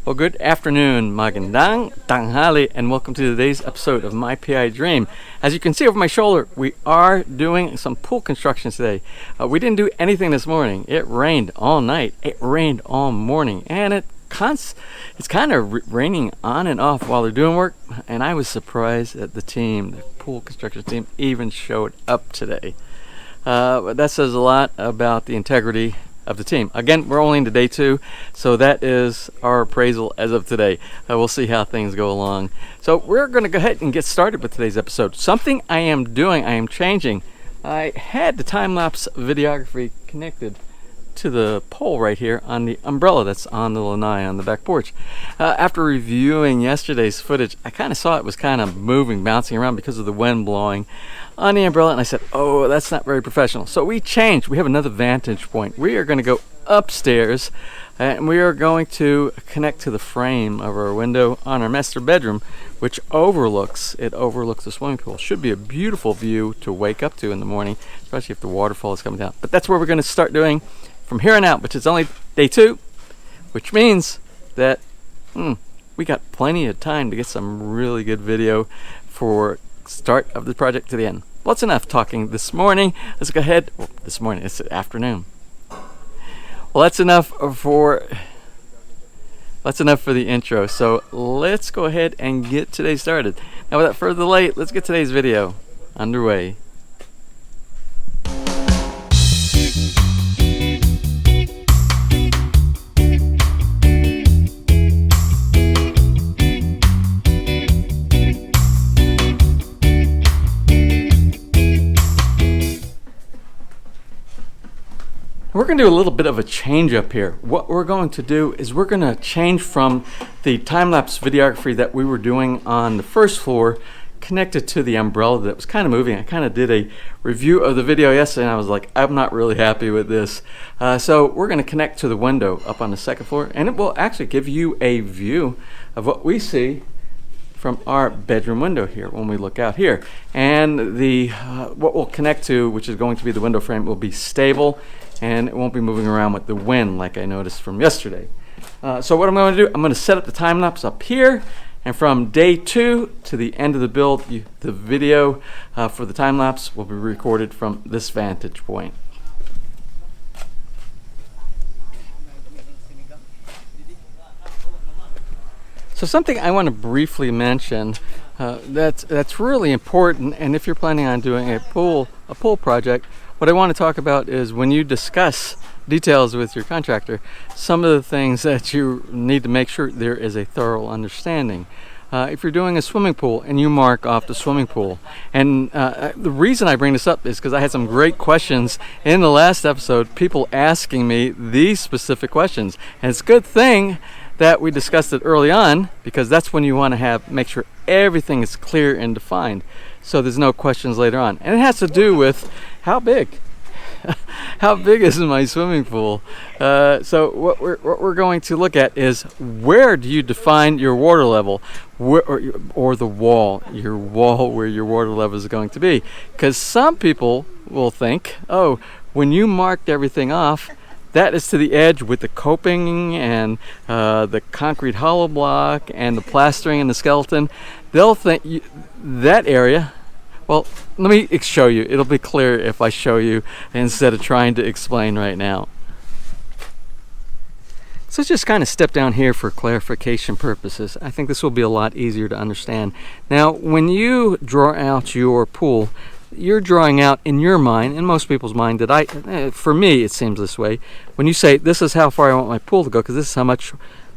Well, good afternoon, magandang tanghali, and welcome to today's episode of My PI Dream. As you can see over my shoulder, we are doing some pool construction today. We didn't do anything this morning. It rained all night. It rained all morning, and it's kind of raining on and off while they're doing work. And I was surprised that the pool construction team, even showed up today. But that says a lot about the integrity of the team. Again, we're only into day 2, so that is our appraisal as of today. We'll see how things go along. So we're going to go ahead and get started with today's episode. Something I am changing. I had the time-lapse videography connected to the pole right here on the umbrella that's on the lanai on the back porch. After reviewing yesterday's footage, I kind of saw it was kind of moving, bouncing around because of the wind blowing on the umbrella, and I said, oh, that's not very professional. So we changed. We have another vantage point. We are going to go upstairs, and we are going to connect to the frame of our window on our master bedroom, which overlooks the swimming pool. Should be a beautiful view to wake up to in the morning, especially if the waterfall is coming down. But that's where we're going to start doing from here on out, which is only day 2, which means that we got plenty of time to get some really good video for start of the project to the end. Well, that's enough talking this morning. Let's go ahead. This morning, it's afternoon. Well, that's enough for the intro. So let's go ahead and get today started. Now, without further delay, let's get today's video underway. We're going to do a little bit of a change up here. What we're going to do is we're going to change from the time-lapse videography that we were doing on the first floor connected to the umbrella that was kind of moving. I kind of did a review of the video yesterday, and I was like, I'm not really happy with this. So we're going to connect to the window up on the second floor, and it will actually give you a view of what we see from our bedroom window here when we look out here. And the what we'll connect to, which is going to be the window frame, will be stable, and it won't be moving around with the wind like I noticed from yesterday. So what I'm going to do, I'm going to set up the time lapse up here, and from day 2 to the end of the build, the video for the time lapse will be recorded from this vantage point. So something I want to briefly mention that's really important, and if you're planning on doing a pool project, what I want to talk about is when you discuss details with your contractor, some of the things that you need to make sure there is a thorough understanding. If you're doing a swimming pool and you mark off the swimming pool, and the reason I bring this up is because I had some great questions in the last episode, people asking me these specific questions, and it's a good thing that we discussed it early on, because that's when you want to make sure everything is clear and defined, so there's no questions later on. And it has to do with how big is my swimming pool. So what we're going to look at is, where do you define your water level, or the wall where your water level is going to be? Because some people will think, oh, when you marked everything off, that is to the edge with the coping and the concrete hollow block and the plastering and the skeleton. They'll think that area. Well, let me show you. It'll be clear if I show you instead of trying to explain right now. So just kind of step down here for clarification purposes. I think this will be a lot easier to understand. Now, when you draw out your pool, you're drawing out in your mind, in most people's mind, for me it seems this way, when you say this is how far I want my pool to go, because this is how much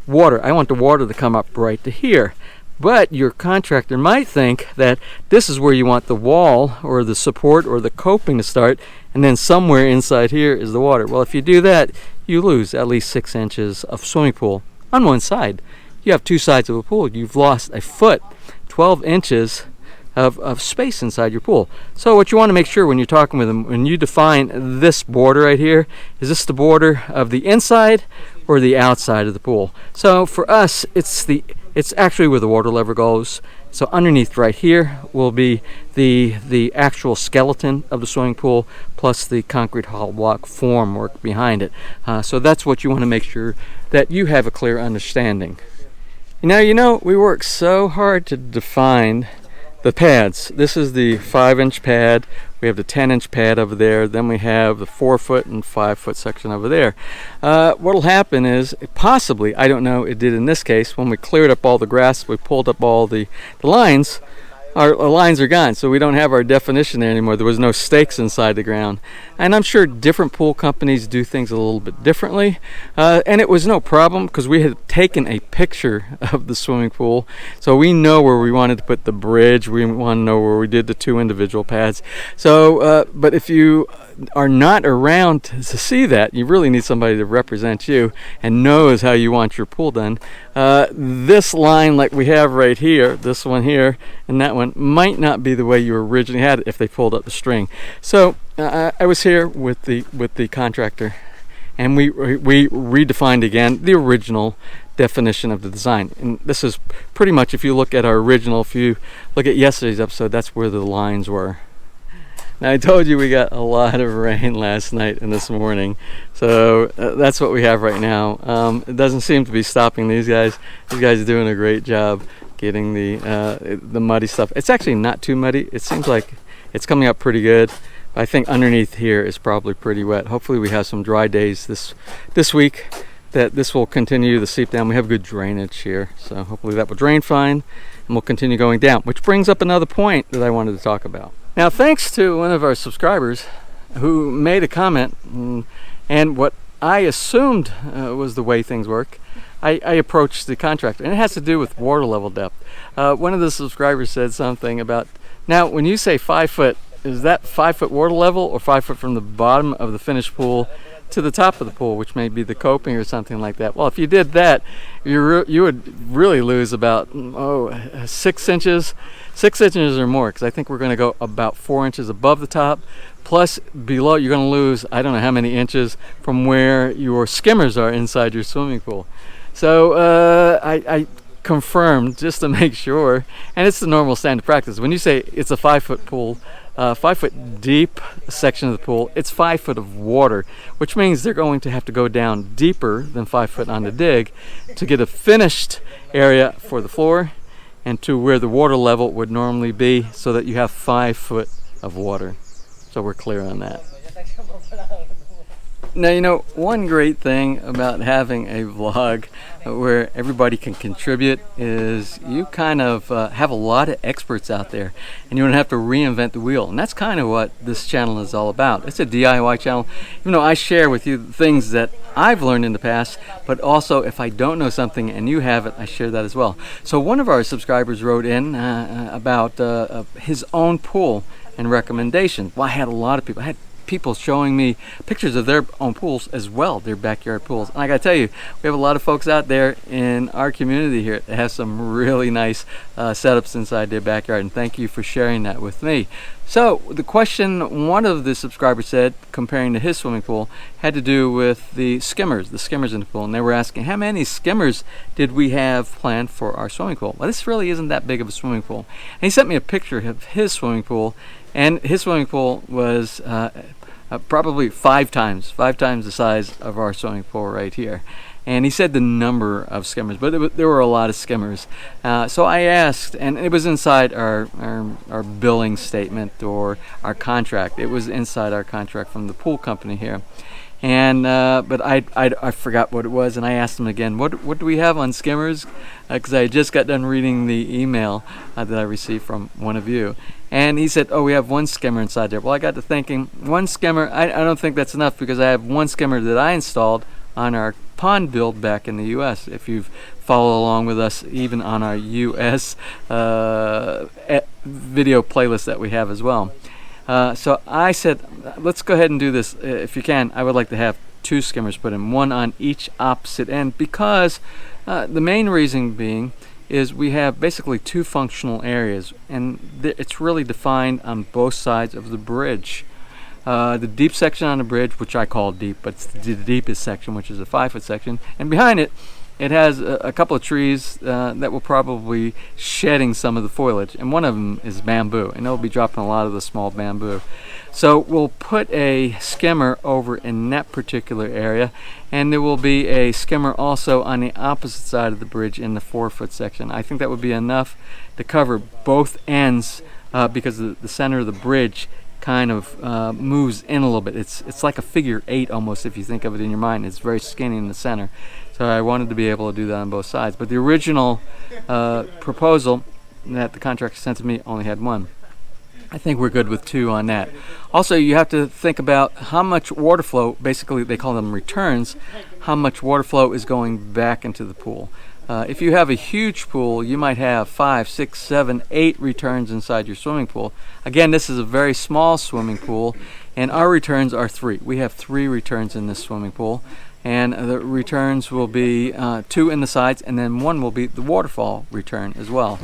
water I want the water to come up right to here. But your contractor might think that this is where you want the wall or the support or the coping to start, and then somewhere inside here is the water. Well, if you do that, you lose at least 6 inches of swimming pool on one side. You have 2 sides of a pool. You've lost a foot, 12 inches of space inside your pool. So what you want to make sure when you're talking with them, when you define this border right here, is this the border of the inside or the outside of the pool? So for us, it's actually where the water level goes. So underneath right here will be the actual skeleton of the swimming pool plus the concrete hollow block formwork behind it. So that's what you want to make sure that you have a clear understanding. Now, we work so hard to define the pads. This is the 5-inch pad. We have the 10-inch pad over there. Then we have the 4-foot and 5-foot section over there. What'll happen is, possibly, I don't know, it did in this case, when we cleared up all the grass, we pulled up all the lines, our lines are gone, so we don't have our definition there anymore. There was no stakes inside the ground. And I'm sure different pool companies do things a little bit differently. And it was no problem because we had taken a picture of the swimming pool. So we know where we wanted to put the bridge. We want to know where we did the 2 individual pads. So, but if you are not around to see that, you really need somebody to represent you and knows how you want your pool done. This line like we have right here, this one here and that one, might not be the way you originally had it if they pulled up the string. So I was here with the contractor, and we redefined again the original definition of the design. And this is pretty much, if you look at our original, if you look at yesterday's episode, that's where the lines were. Now, I told you we got a lot of rain last night and this morning, so that's what we have right now. It doesn't seem to be stopping these guys. These guys are doing a great job getting the muddy stuff. It's actually not too muddy. It seems like it's coming up pretty good. I think underneath here is probably pretty wet. Hopefully we have some dry days this week, that this will continue to seep down. We have good drainage here, so hopefully that will drain fine and we'll continue going down, which brings up another point that I wanted to talk about. Now, thanks to one of our subscribers who made a comment, and what I assumed was the way things work, I approached the contractor, and it has to do with water level depth. One of the subscribers said something about, now when you say 5 foot, is that 5 foot water level or 5 foot from the bottom of the finished pool to the top of the pool, which may be the coping or something like that? Well, if you did that, you would really lose about 6 inches. 6 inches or more, because I think we're going to go about 4 inches above the top, plus below you're going to lose I don't know how many inches from where your skimmers are inside your swimming pool. So I confirmed just to make sure, and it's the normal standard practice. When you say it's a 5 foot pool, 5 foot deep section of the pool, it's 5 foot of water, which means they're going to have to go down deeper than 5 foot on the dig to get a finished area for the floor and to where the water level would normally be, so that you have 5 foot of water. So we're clear on that. Now, one great thing about having a vlog where everybody can contribute is you kind of have a lot of experts out there, and you don't have to reinvent the wheel. And that's kind of what this channel is all about. It's a DIY channel. Even though I share with you things that I've learned in the past, but also if I don't know something and you have it, I share that as well. So one of our subscribers wrote in about his own pool and recommendation. Well, I had a lot of people. I had people showing me pictures of their own pools as well, their backyard pools. And I gotta tell you, we have a lot of folks out there in our community here that have some really nice setups inside their backyard, and thank you for sharing that with me. So the question one of the subscribers said, comparing to his swimming pool, had to do with the skimmers in the pool, and they were asking how many skimmers did we have planned for our swimming pool. Well, this really isn't that big of a swimming pool, and he sent me a picture of his swimming pool, and his swimming pool was probably 5 times the size of our swimming pool right here. And he said the number of skimmers, but there were a lot of skimmers. So I asked, and it was inside our billing statement or our contract. It was inside our contract from the pool company here. And but I forgot what it was, and I asked him again, what do we have on skimmers? Because I just got done reading the email that I received from one of you. And he said, oh, we have 1 skimmer inside there. Well, I got to thinking, 1 skimmer, I don't think that's enough, because I have 1 skimmer that I installed on our pond build back in the US. If you've followed along with us even on our US video playlist that we have as well. So I said, let's go ahead and do this. If you can, I would like to have 2 skimmers put in, 1 on each opposite end, because the main reason being is we have basically 2 functional areas, and it's really defined on both sides of the bridge. The deep section on the bridge, which I call deep, but it's the deepest section, which is a 5 foot section, and behind it, it has a couple of trees that will probably shedding some of the foliage, and one of them is bamboo, and they'll be dropping a lot of the small bamboo. So we'll put a skimmer over in that particular area, and there will be a skimmer also on the opposite side of the bridge in the 4-foot section. I think that would be enough to cover both ends because the center of the bridge kind of moves in a little bit. It's like a figure 8 almost, if you think of it in your mind. It's very skinny in the center. So I wanted to be able to do that on both sides. But the original proposal that the contractor sent to me only had one. I think we're good with 2 on that. Also, you have to think about how much water flow, basically they call them returns, how much water flow is going back into the pool. If you have a huge pool, you might have 5, 6, 7, 8 returns inside your swimming pool. Again, this is a very small swimming pool, and our returns are 3. We have 3 returns in this swimming pool, and the returns will be 2 in the sides, and then 1 will be the waterfall return as well.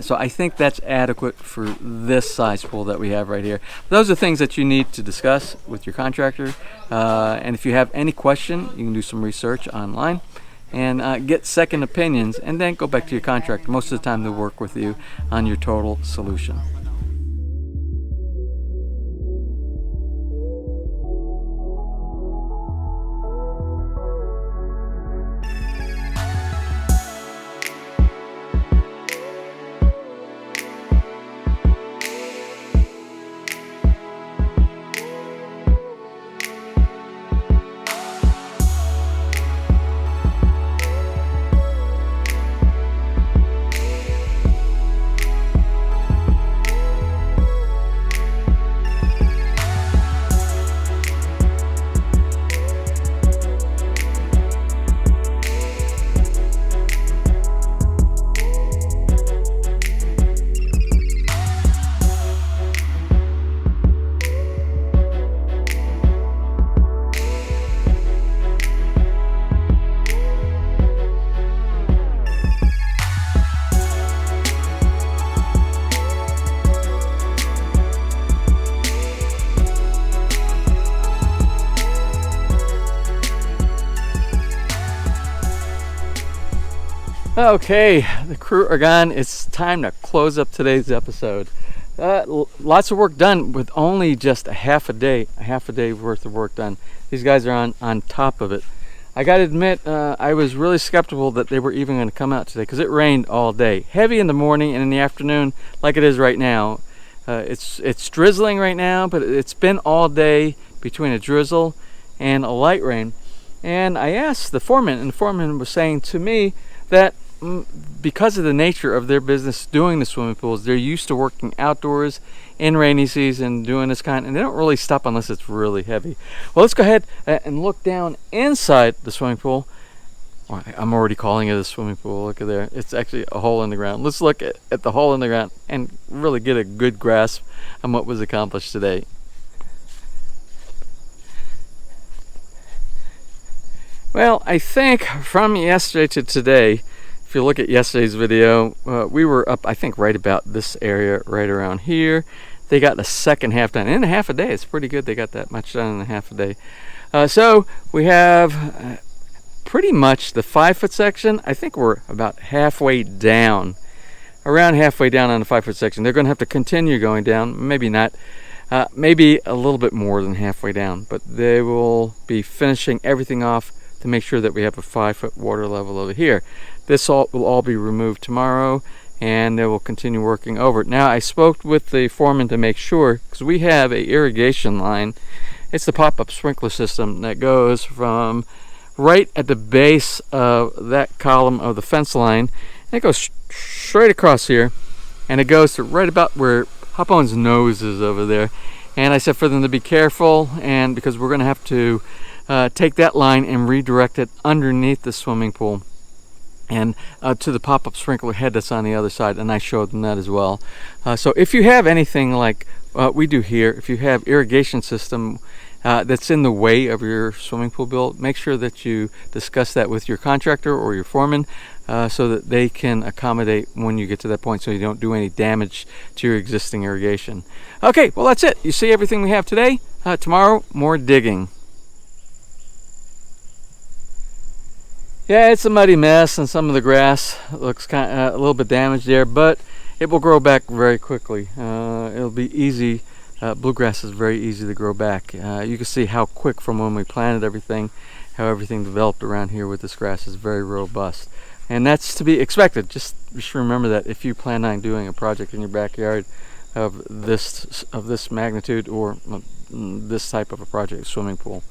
So I think that's adequate for this size pool that we have right here. Those are things that you need to discuss with your contractor, and if you have any question, you can do some research online and get second opinions, and then go back to your contractor. Most of the time they'll work with you on your total solution. Okay, the crew are gone. It's time to close up today's episode. Lots of work done with only just a half a day worth of work done. These guys are on top of it. I gotta admit, I was really skeptical that they were even going to come out today because it rained all day. Heavy in the morning and in the afternoon, like it is right now. It's drizzling right now, but it's been all day between a drizzle and a light rain. And I asked the foreman, and the foreman was saying to me that because of the nature of their business doing the swimming pools, they're used to working outdoors in rainy season, doing this kind, and they don't really stop unless it's really heavy. Well, let's go ahead and look down inside the swimming pool. I'm already calling it a swimming pool. Look at there. It's actually a hole in the ground. Let's look at the hole in the ground and really get a good grasp on what was accomplished today. Well, I think from yesterday to today, if you look at yesterday's video, we were up, I think, right about this area, right around here. They got the second half done in a half a day. It's pretty good. They got that much done in a half a day. So we have pretty much the 5-foot section. I think we're about halfway down, around halfway down on the 5-foot section. They're going to have to continue going down. Maybe not. Maybe a little bit more than halfway down, but they will be finishing everything off to make sure that we have a 5-foot water level over here. This will all be removed tomorrow, and they will continue working over it. Now, I spoke with the foreman to make sure, because we have a irrigation line. It's the pop-up sprinkler system that goes from right at the base of that column of the fence line, and it goes straight across here, and it goes to right about where Hop-On's nose is over there. And I said for them to be careful, and because we're going to have to take that line and redirect it underneath the swimming pool and to the pop-up sprinkler head that's on the other side, and I showed them that as well. So if you have anything like we do here, if you have irrigation system that's in the way of your swimming pool build, make sure that you discuss that with your contractor or your foreman so that they can accommodate when you get to that point so you don't do any damage to your existing irrigation. Okay, well that's it. You see everything we have today. Tomorrow, more digging. Yeah, it's a muddy mess, and some of the grass looks kind of a little bit damaged there, but it will grow back very quickly. It'll be easy bluegrass is very easy to grow back. You can see how quick from when we planted everything, how everything developed around here with this grass is very robust. And that's to be expected. Just remember that if you plan on doing a project in your backyard of this magnitude or this type of a project, swimming pool.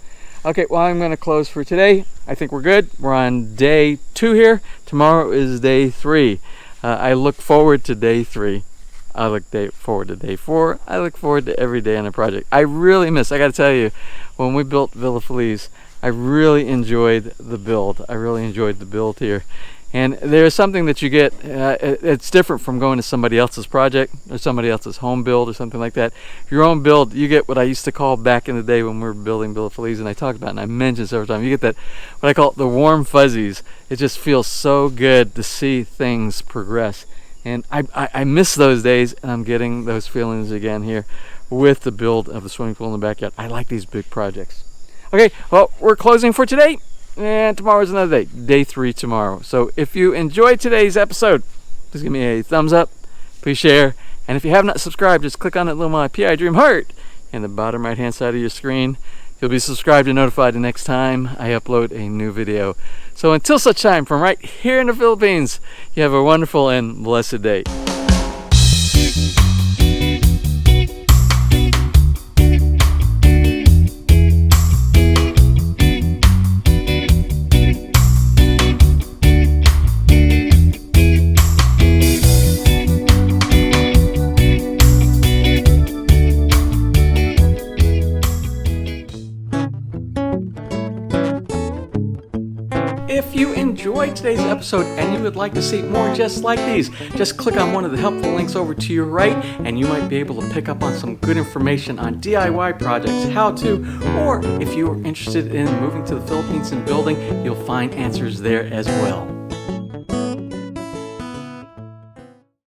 Okay, well, I'm going to close for today. I think we're good. We're on day 2 here. Tomorrow is day 3. I look forward to day 3. I look forward to day 4. I look forward to every day on a project. I really miss, I got to tell you, when we built Villa Feliz, I really enjoyed the build. I really enjoyed the build here. And there's something that you get, it's different from going to somebody else's project or somebody else's home build or something like that. Your own build, you get what I used to call back in the day when we were building Villa Feliz, and I talked about it and I mentioned several times, you get that, what I call the warm fuzzies. It just feels so good to see things progress. And I miss those days, and I'm getting those feelings again here with the build of the swimming pool in the backyard. I like these big projects. Okay, well, we're closing for today. And tomorrow's another day, day 3 tomorrow. So if you enjoyed today's episode, please give me a thumbs up, please share, and if you have not subscribed, just click on that little MPID Dream heart in the bottom right hand side of your screen. You'll be subscribed and notified the next time I upload a new video. So until such time, from right here in the Philippines, you have a wonderful and blessed day. If you enjoyed today's episode and you would like to see more just like these, just click on one of the helpful links over to your right and you might be able to pick up on some good information on DIY projects, how to, or if you are interested in moving to the Philippines and building, you'll find answers there as well.